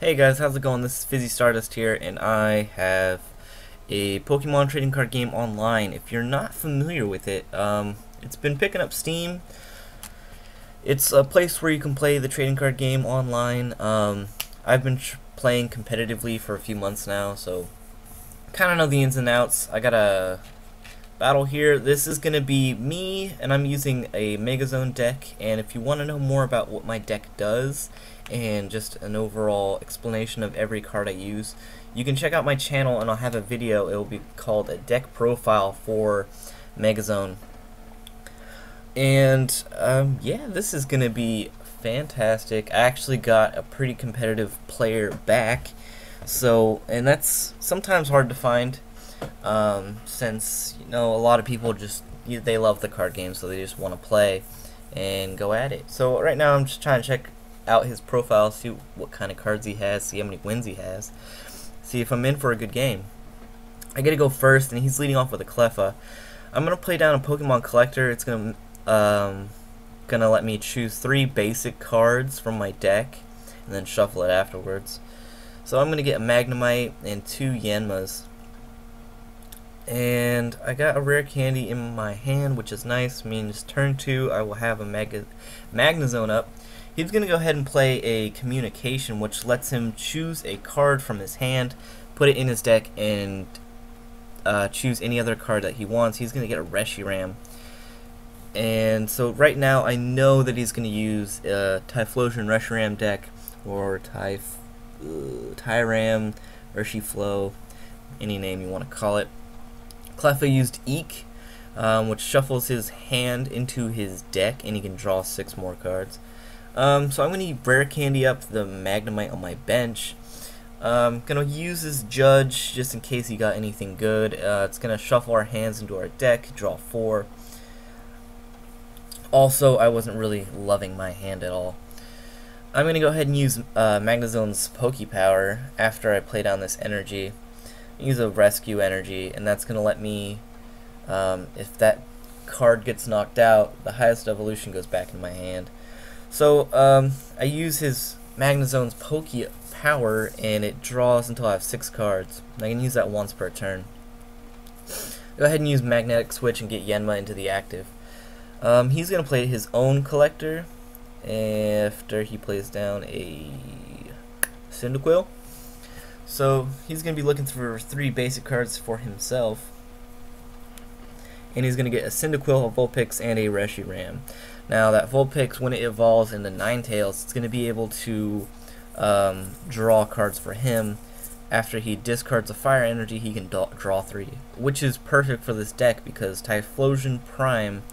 Hey guys, how's it going? This is FizzyStardust here, and I have a Pokemon trading card game online. If you're not familiar with it, it's been picking up steam. It's a place where you can play the trading card game online. I've been playing competitively for a few months now, so kind of know the ins and outs. I got a battle here. This is going to be me, and I'm using a Megazone deck, and if you want to know more about what my deck does, and just an overall explanation of every card I use, you can check out my channel and I'll have a video. It will be called a deck profile for Megazone. And yeah, this is gonna be fantastic. I actually got a pretty competitive player back, and that's sometimes hard to find, since a lot of people they love the card game, so they just want to play and go at it. So right now I'm just trying to check out his profile, see what kind of cards he has, see how many wins he has, see if I'm in for a good game. I gotta go first, and he's leading off with a Cleffa. I'm gonna play down a Pokemon Collector. It's gonna let me choose 3 basic cards from my deck and then shuffle it afterwards. So I'm gonna get a Magnemite and 2 Yanmas. And I got a rare candy in my hand, which is nice. Means turn 2 I will have a Magnezone up. He's going to go ahead and play a Communication, which lets him choose a card from his hand, put it in his deck, and choose any other card that he wants. He's going to get a Reshiram. And so right now I know that he's going to use a Typhlosion Reshiram deck, or Tyram, Urshiflow, any name you want to call it. Cleffa used Eek, which shuffles his hand into his deck, and he can draw 6 more cards. So I'm going to rare candy up the Magnemite on my bench. I'm going to use his Judge just in case he got anything good. It's going to shuffle our hands into our deck, draw 4. Also, I wasn't really loving my hand at all. I'm going to go ahead and use Magnezone's Pokepower after I play down this energy. Use a Rescue Energy, and that's going to let me, if that card gets knocked out, the highest evolution goes back in my hand. So I use his Magnezone's Pokepower, and it draws until I have 6 cards. I can use that once per turn. Go ahead and use Magnetic Switch and get Yanma into the active. He's going to play his own Collector after he plays down a Cyndaquil. So he's going to be looking for 3 basic cards for himself. And he's going to get a Cyndaquil, a Vulpix, and a Reshiram. Now that Vulpix, when it evolves into Ninetales, it's going to be able to draw cards for him. After he discards a Fire Energy, he can draw 3, which is perfect for this deck because Typhlosion Prime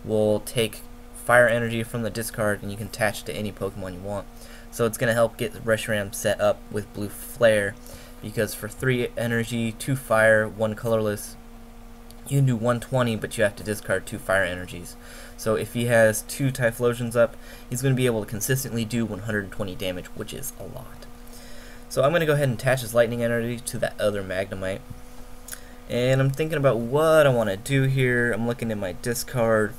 will take Fire Energy from the discard and you can attach it to any Pokemon you want. So it's going to help get Reshiram set up with Blue Flare, because for 3 energy, 2 fire, 1 colorless, you can do 120, but you have to discard 2 fire energies. So if he has 2 Typhlosions up, he's going to be able to consistently do 120 damage, which is a lot. So I'm going to go ahead and attach his lightning energy to that other Magnemite. And I'm thinking about what I want to do here. I'm looking in my discard,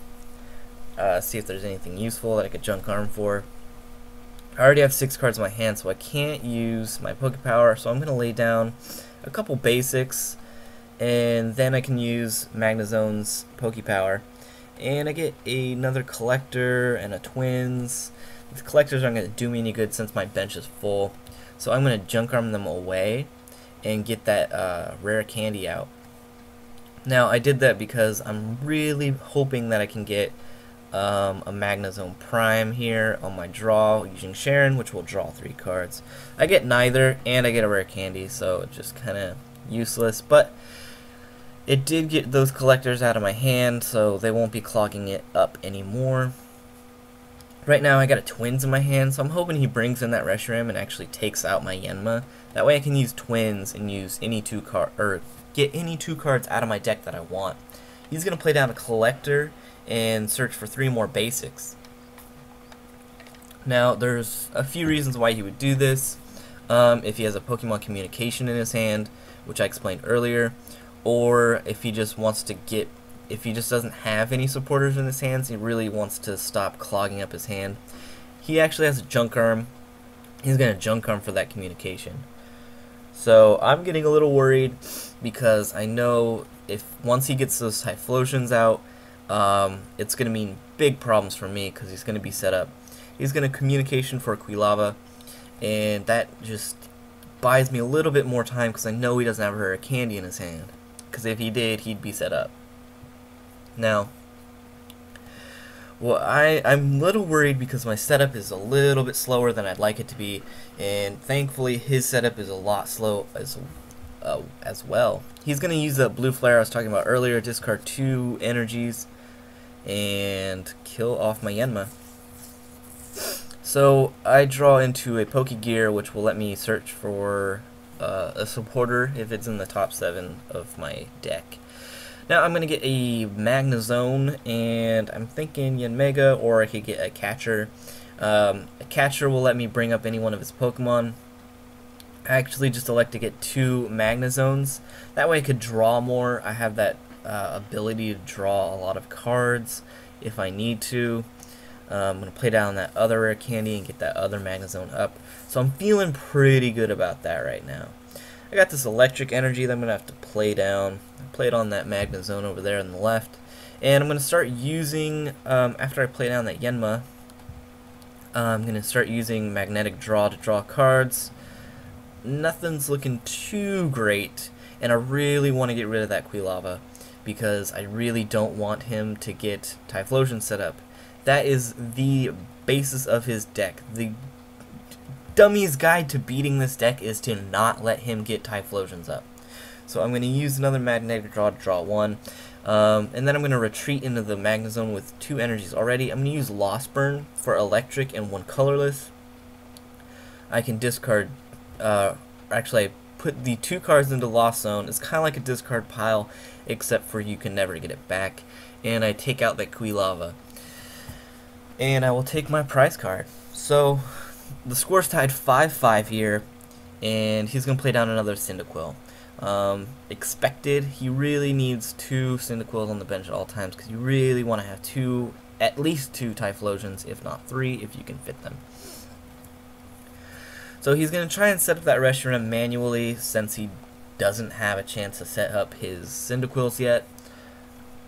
see if there's anything useful that I could junk arm for. I already have 6 cards in my hand, so I can't use my Pokepower, so I'm going to lay down a couple basics, and then I can use Magnezone's Pokepower. And I get another Collector and a Twins. The Collectors aren't going to do me any good since my bench is full, so I'm going to junk arm them away and get that rare candy out. Now, I did that because I'm really hoping that I can get a Magnezone Prime here on my draw using Sharon, which will draw 3 cards. I get neither, and I get a rare candy, so it's just kind of useless, but it did get those Collectors out of my hand, so they won't be clogging it up anymore. Right now I got a Twins in my hand, so I'm hoping he brings in that Reshiram and actually takes out my Yanma. That way I can use Twins and use any 2 get any 2 cards out of my deck that I want. He's gonna play down a Collector and search for 3 more basics. Now there's a few reasons why he would do this. If he has a Pokemon Communication in his hand, which I explained earlier, or if he just wants to if he just doesn't have any supporters in his hands, he really wants to stop clogging up his hand. He actually has a Junk Arm, he's going to junk arm for that communication. So I'm getting a little worried because I know if once he gets those Typhlosions out, it's going to mean big problems for me because he's going to be set up. He's going to communication for Quilava, and that just buys me a little bit more time because I know he doesn't have a rare candy in his hand. Because if he did, he'd be set up. Now, well, I'm a little worried because my setup is a little bit slower than I'd like it to be, and thankfully his setup is a lot slow as well. He's going to use that blue flare I was talking about earlier, discard 2 energies, and kill off my Yanma. So I draw into a Pokegear, which will let me search for a supporter if it's in the top 7 of my deck. Now I'm going to get a Magnezone, and I'm thinking Yanmega, or I could get a Catcher. A Catcher will let me bring up any one of his Pokemon. I actually just elect to get 2 Magnezones. That way I could draw more. I have that ability to draw a lot of cards if I need to. I'm going to play down that other rare candy and get that other Magnezone up. So I'm feeling pretty good about that right now. I got this electric energy that I'm going to have to play down. I played on that Magnezone over there on the left. And I'm going to start using, after I play down that Yanma, I'm going to start using Magnetic Draw to draw cards. Nothing's looking too great, and I really want to get rid of that Quilava because I really don't want him to get Typhlosion set up. That is the basis of his deck. The dummy's guide to beating this deck is to not let him get Typhlosions up. So I'm going to use another Magnetic Draw to draw 1. And then I'm going to retreat into the Magnezone with 2 energies already. I'm going to use Lost Burn for electric and 1 colorless. I can discard, actually I put the 2 cards into Lost Zone. It's kind of like a discard pile, except for you can never get it back. And I take out that Quilava. And I will take my prize card. So the score's tied 5-5 here, and he's going to play down another Cyndaquil. Expected, he really needs 2 Cyndaquils on the bench at all times because you really want to have at least 2 Typhlosions, if not 3, if you can fit them. So he's going to try and set up that Reshiram manually since he doesn't have a chance to set up his Cyndaquils yet.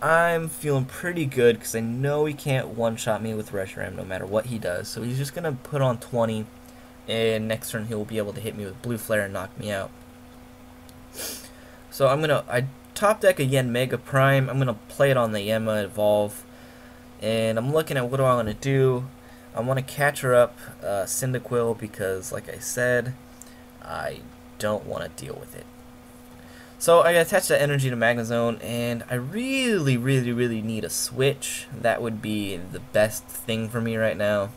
I'm feeling pretty good because I know he can't one-shot me with Reshiram no matter what he does. So he's just going to put on 20, and next turn he'll be able to hit me with Blue Flare and knock me out. So I top deck a Yanmega Prime. I'm going to play it on the Yanma Evolve, and I'm looking at what do I want to do. I want to catch her up Cyndaquil because, like I said, I don't want to deal with it. So I attach that energy to Magnezone, and I really need a switch. That would be the best thing for me right now.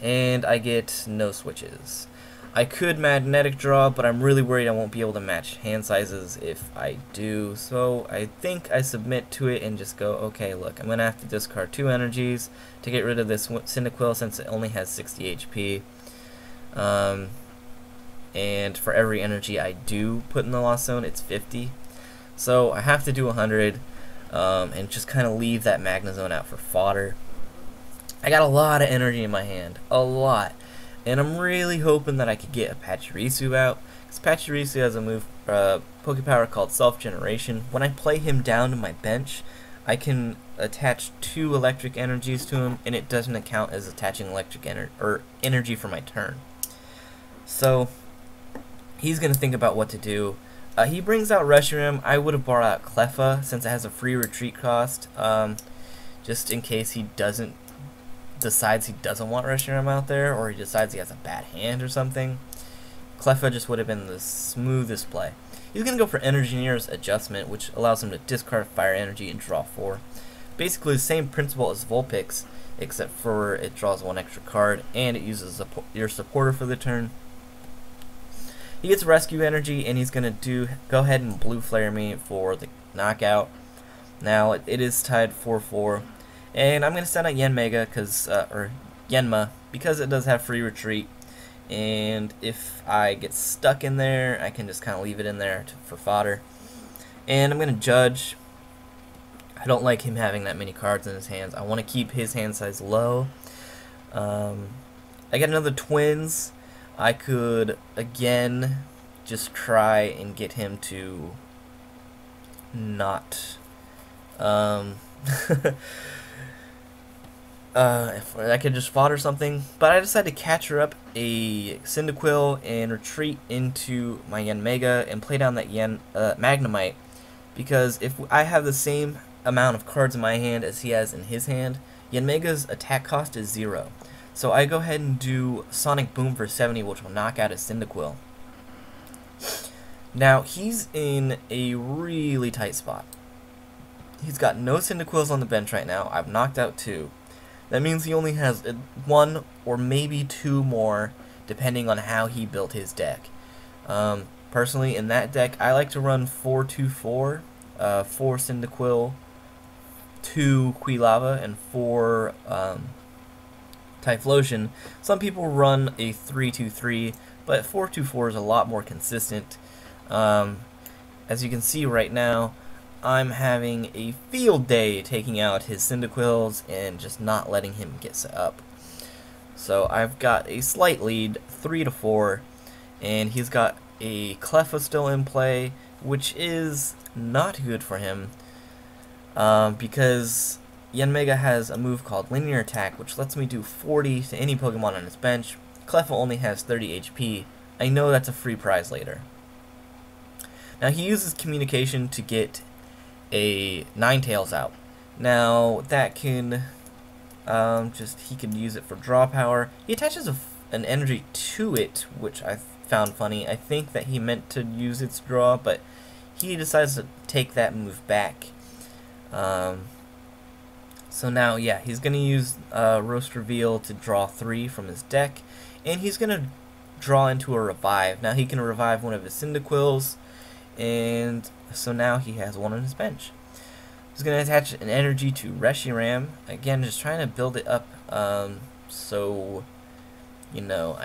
And I get no switches. I could Magnetic Draw, but I'm really worried I won't be able to match hand sizes if I do. So I think I submit to it and just go, okay, look, I'm going to have to discard 2 energies to get rid of this Cyndaquil since it only has 60 HP. And for every energy I do put in the Lost Zone, it's 50. So I have to do 100 and just kind of leave that Magnezone out for fodder. I got a lot of energy in my hand, a lot. And I'm really hoping that I could get a Pachirisu out, because Pachirisu has a move, Pokepower called Self-Generation. When I play him down to my bench, I can attach 2 electric energies to him, and it doesn't count as attaching electric energy for my turn. So he's going to think about what to do. He brings out Reshiram. I would have brought out Cleffa since it has a free retreat cost, just in case he decides he doesn't want Reshiram out there, or he decides he has a bad hand or something. Cleffa just would have been the smoothest play. He's going to go for Engineer's Adjustment, which allows him to discard Fire Energy and draw 4. Basically the same principle as Vulpix, except for it draws 1 extra card, and it uses your supporter for the turn. He gets Rescue Energy, and he's going to go ahead and Blue Flare me for the knockout. Now it is tied 4-4, and I'm going to send out Yanmega or Yanma because it does have free retreat. And if I get stuck in there, I can just kind of leave it in there for fodder. And I'm going to Judge. I don't like him having that many cards in his hands. I want to keep his hand size low. I get another Twins. I could, again, just try and get him to not, if I could just fodder something, but I decided to capture up a Cyndaquil and retreat into my Yanmega and play down that Magnemite, because if I have the same amount of cards in my hand as he has in his hand, Yanmega's attack cost is 0. So I go ahead and do Sonic Boom for 70, which will knock out his Cyndaquil. Now, he's in a really tight spot. He's got no Cyndaquils on the bench right now. I've knocked out 2. That means he only has 1 or maybe 2 more, depending on how he built his deck. Personally, in that deck, I like to run 4-2-4, 4 Cyndaquil, 2 Quilava, and 4 Typhlosion. Some people run a 3-2-3, but 4-2-4 is a lot more consistent. As you can see right now, I'm having a field day taking out his Cyndaquils and just not letting him get set up. So I've got a slight lead, 3-4, and he's got a Cleffa still in play, which is not good for him, because Yanmega has a move called Linear Attack, which lets me do 40 to any Pokemon on his bench. Cleffa only has 30 HP. I know that's a free prize later. Now he uses Communication to get a Ninetales out. Now that can he can use it for draw power. He attaches an energy to it, which I found funny. I think that he meant to use its draw, but he decides to take that move back. So now, yeah, he's gonna use Roast Reveal to draw 3 from his deck, and he's gonna draw into a Revive. Now he can revive one of his Cyndaquils, and so now he has 1 on his bench. He's going to attach an energy to Reshiram. Again, just trying to build it up so, you know,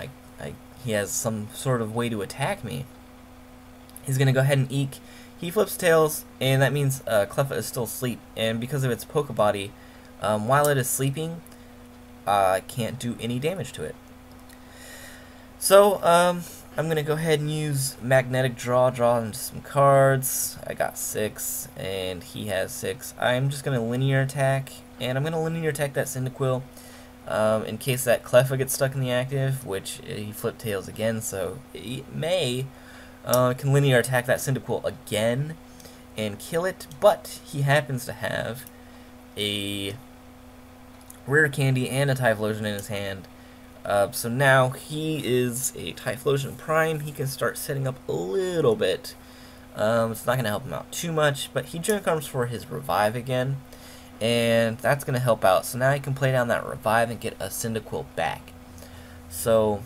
he has some sort of way to attack me. He's going to go ahead and Eek. He flips tails, and that means Cleffa is still asleep. And because of its Pokebody, while it is sleeping, I can't do any damage to it. So, I'm going to go ahead and use Magnetic Draw into some cards. I got 6, and he has 6. I'm just going to Linear Attack, and I'm going to Linear Attack that Cyndaquil in case that Cleffa gets stuck in the active, which he flipped tails again, so it may can Linear Attack that Cyndaquil again and kill it, but he happens to have a Rare Candy and a Typhlosion in his hand. So now he is a Typhlosion Prime. He can start setting up a little bit. It's not going to help him out too much, but he Junk Arms for his Revive again, and that's going to help out. So now he can play down that Revive and get a Cyndaquil back. So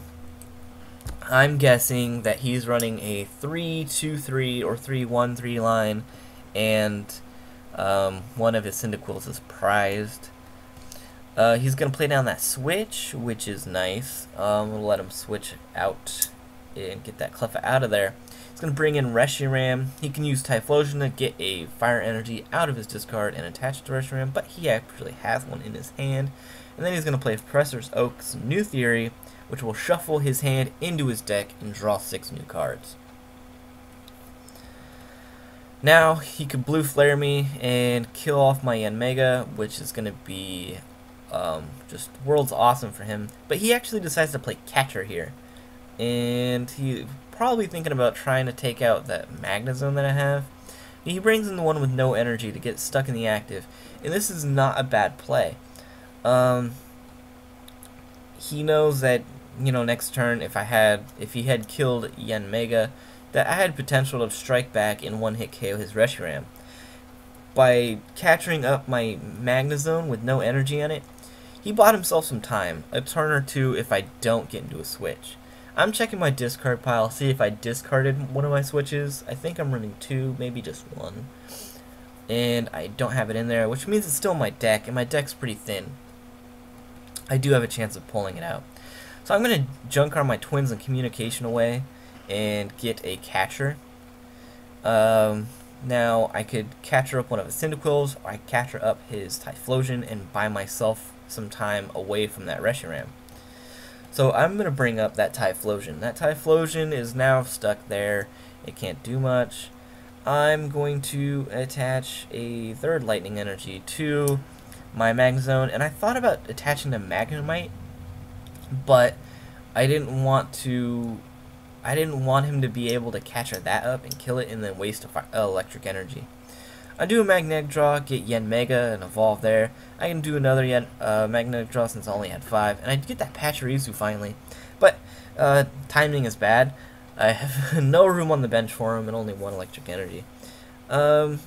I'm guessing that he's running a 3-2-3 or 3-1-3 line, and one of his Cyndaquils is prized. He's going to play down that switch, which is nice. We'll let him switch out and get that Cleffa out of there. He's going to bring in Reshiram. He can use Typhlosion to get a Fire Energy out of his discard and attach it to Reshiram, but he actually has one in his hand. And then he's going to play Professor's Oak's New Theory, which will shuffle his hand into his deck and draw 6 new cards. Now, he could Blue Flare me and kill off my Yanmega, which is going to be just world's awesome for him, but he actually decides to play catcher here, and he's probably thinking about trying to take out that Magnezone that I have. He brings in the one with no energy to get stuck in the active, and this is not a bad play. He knows that, you know, next turn if he had killed Yanmega, that I had potential to strike back and one-hit KO his Reshiram. By capturing up my Magnezone with no energy on it, he bought himself some time, a turn or two if I don't get into a switch. I'm checking my discard pile, see if I discarded one of my switches. I think I'm running 2, maybe just 1. And I don't have it in there, which means it's still in my deck, and my deck's pretty thin. I do have a chance of pulling it out. So I'm going to Junk Arm my Twins and Communication away and get a catcher. Now I could catcher up one of his Cyndaquils, or I catcher up his Typhlosion and buy myself some time away from that Reshiram. So I'm going to bring up that Typhlosion. That Typhlosion is now stuck there. It can't do much. I'm going to attach a third Lightning Energy to my Magnezone, and I thought about attaching the Magnemite, but I didn't want him to be able to catch that up and kill it and then waste electric energy. I do a Magnetic Draw, get Yanmega and evolve there. I can do another Magnetic Draw since I only had 5, and I get that Pachirisu finally. But timing is bad. I have no room on the bench for him and only 1 electric energy. I'm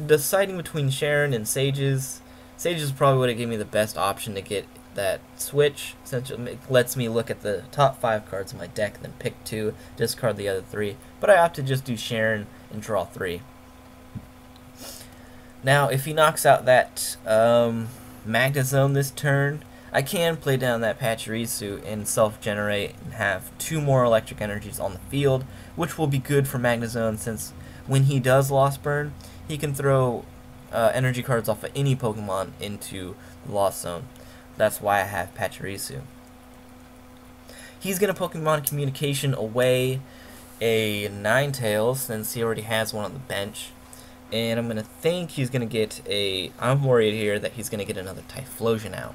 deciding between Sharon and Sages. Sages probably would have given me the best option to get that switch, since it lets me look at the top 5 cards in my deck, then pick 2, discard the other 3. But I opt to just do Sharon and draw 3. Now, if he knocks out that Magnezone this turn, I can play down that Pachirisu and self-generate and have 2 more electric energies on the field, which will be good for Magnezone, since when he does Lost Burn, he can throw energy cards off of any Pokemon into the Lost Zone. That's why I have Pachirisu. He's going to Pokemon Communication away a Ninetales, since he already has one on the bench. And I'm going to think he's going to get a... I'm worried here that he's going to get another Typhlosion out.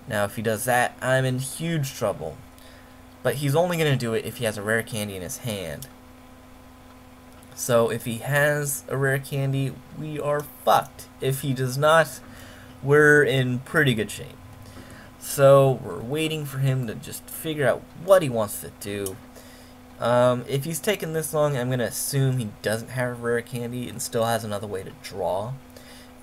Now, if he does that, I'm in huge trouble. But he's only going to do it if he has a rare candy in his hand. So, if he has a rare candy, we are fucked. If he does not, we're in pretty good shape. So, we're waiting for him to just figure out what he wants to do. If he's taken this long, I'm going to assume he doesn't have a rare candy and still has another way to draw.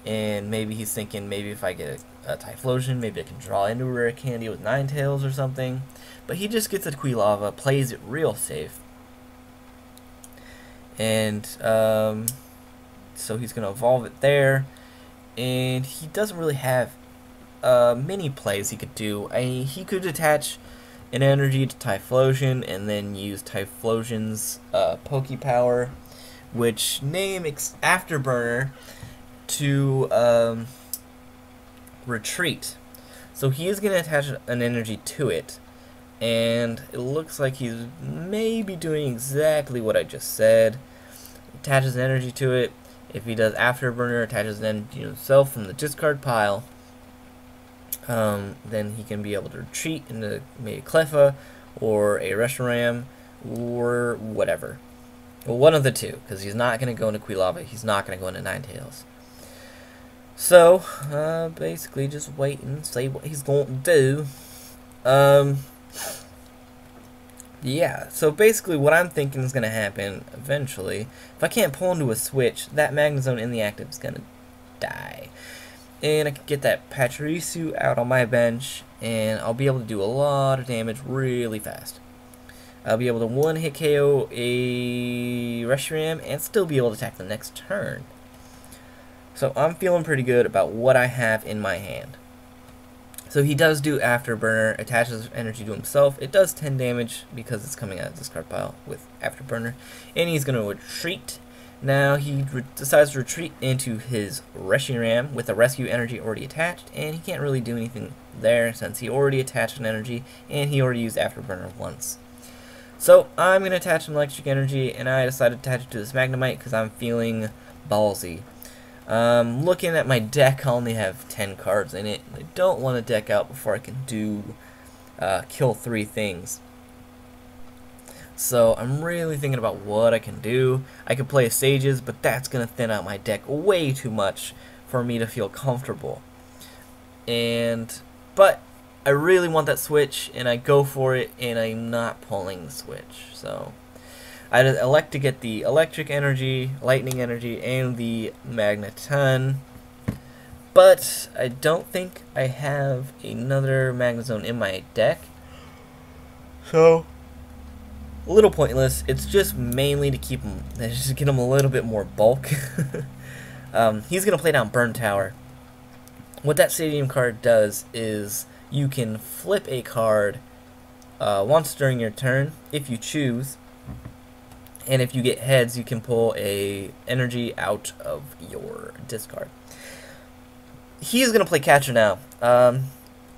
And maybe he's thinking, maybe if I get a Typhlosion, maybe I can draw into a rare candy with Ninetales or something. But he just gets a Quilava, plays it real safe. And so he's going to evolve it there. And he doesn't really have many plays he could do. He could attach an energy to Typhlosion and then use Typhlosion's Pokepower, which name Afterburner to retreat. So he is going to attach an energy to it, and it looks like he's maybe doing exactly what I just said. Attaches energy to it. If he does Afterburner, attaches an energy to himself from the discard pile. Then he can be able to retreat into maybe Cleffa or a Reshiram or whatever. Well, one of the two, because he's not going to go into Quilava, he's not going to go into Ninetales. So, basically just wait and see what he's going to do. Yeah, so basically what I'm thinking is going to happen eventually, if I can't pull into a switch, that Magnezone in the active is going to die. And I can get that Pachirisu out on my bench, and I'll be able to do a lot of damage really fast. I'll be able to one-hit KO a Reshiram and still be able to attack the next turn. So I'm feeling pretty good about what I have in my hand. So he does do Afterburner, attaches energy to himself. It does 10 damage because it's coming out of this card pile with Afterburner. And he's going to retreat. Now he decides to retreat into his Reshiram with a rescue energy already attached, and he can't really do anything there since he already attached an energy and he already used Afterburner once. So I'm going to attach an electric energy, and I decided to attach it to this Magnemite because I'm feeling ballsy. Looking at my deck, I only have 10 cards in it. I don't want to deck out before I can do kill 3 things. So I'm really thinking about what I can do. I could play Sages, but that's going to thin out my deck way too much for me to feel comfortable. But I really want that switch, and I go for it, and I'm not pulling the switch. So I elect to get the electric energy, lightning energy, and the Magneton. But I don't think I have another Magnezone in my deck. So a little pointless. It's just mainly to keep him, just get him a little bit more bulk. He's gonna play down Burn Tower. What that stadium card does is you can flip a card once during your turn if you choose, and if you get heads, you can pull a energy out of your discard. He's gonna play catcher now.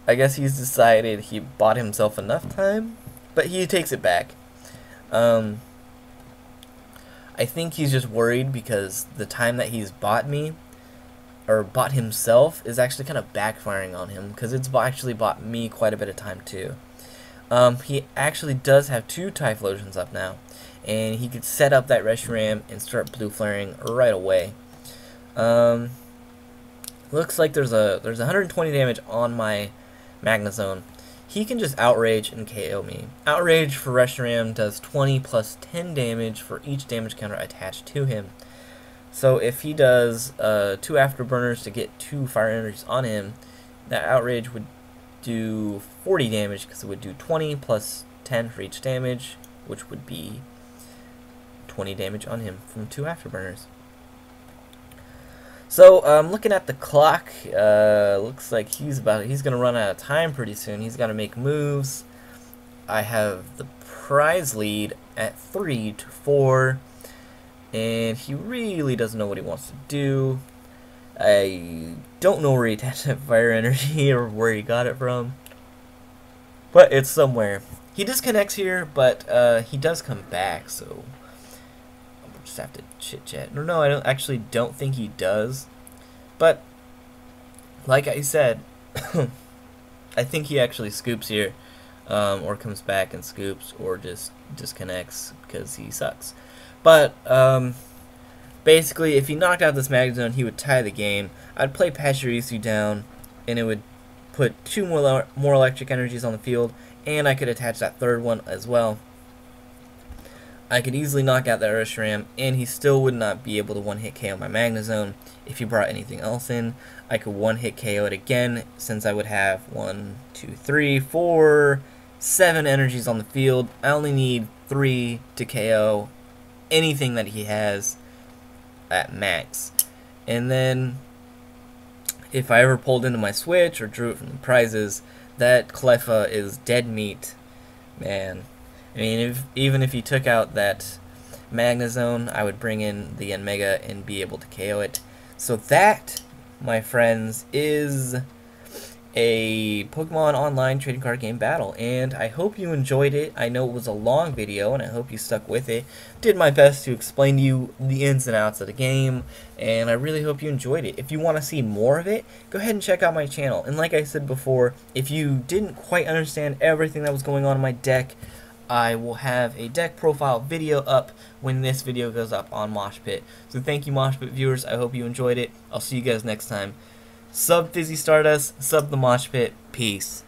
I guess he's decided he bought himself enough time, but he takes it back. I think he's just worried because the time that he's bought me, or bought himself, is actually kind of backfiring on him, because it's actually bought me quite a bit of time too. He actually does have 2 Typhlosions up now, and he could set up that Reshiram and start blue flaring right away. Looks like there's 120 damage on my Magnezone. He can just Outrage and KO me. Outrage for Reshiram does 20 plus 10 damage for each damage counter attached to him. So if he does 2 Afterburners to get 2 Fire Energies on him, that Outrage would do 40 damage, because it would do 20 plus 10 for each damage, which would be 20 damage on him from 2 Afterburners. So looking at the clock, looks like he's gonna run out of time pretty soon. He's gotta make moves. I have the prize lead at 3-4, and he really doesn't know what he wants to do. I don't know where he attached that Fire Energy or where he got it from, but it's somewhere. He disconnects here, but he does come back, so I'll just have to chit chat. No, I don't think he does, but like I said, I think he actually scoops here, or comes back and scoops, or just disconnects because he sucks. But basically, if he knocked out this Magnezone, he would tie the game. I'd play Pachirisu down, and it would put 2 more electric energies on the field, and I could attach that 3rd one as well. I could easily knock out that Reshiram, and he still would not be able to one-hit KO my Magnezone. If he brought anything else in, I could one-hit KO it again, since I would have 1, 2, 3, 4, 7 energies on the field. I only need 3 to KO anything that he has at max. And then if I ever pulled into my switch or drew it from the prizes, that Cleffa is dead meat, man. I mean, even if he took out that Magnezone, I would bring in the N-Mega and be able to KO it. So that, my friends, is a Pokemon Online trading card game battle, and I hope you enjoyed it. I know it was a long video, and I hope you stuck with it. Did my best to explain to you the ins and outs of the game, and I really hope you enjoyed it. If you want to see more of it, go ahead and check out my channel. And like I said before, if you didn't quite understand everything that was going on in my deck, I will have a deck profile video up when this video goes up on MoshPit. So thank you, MoshPit viewers. I hope you enjoyed it. I'll see you guys next time. Sub FizzyStardust, sub the MoshPit. Peace.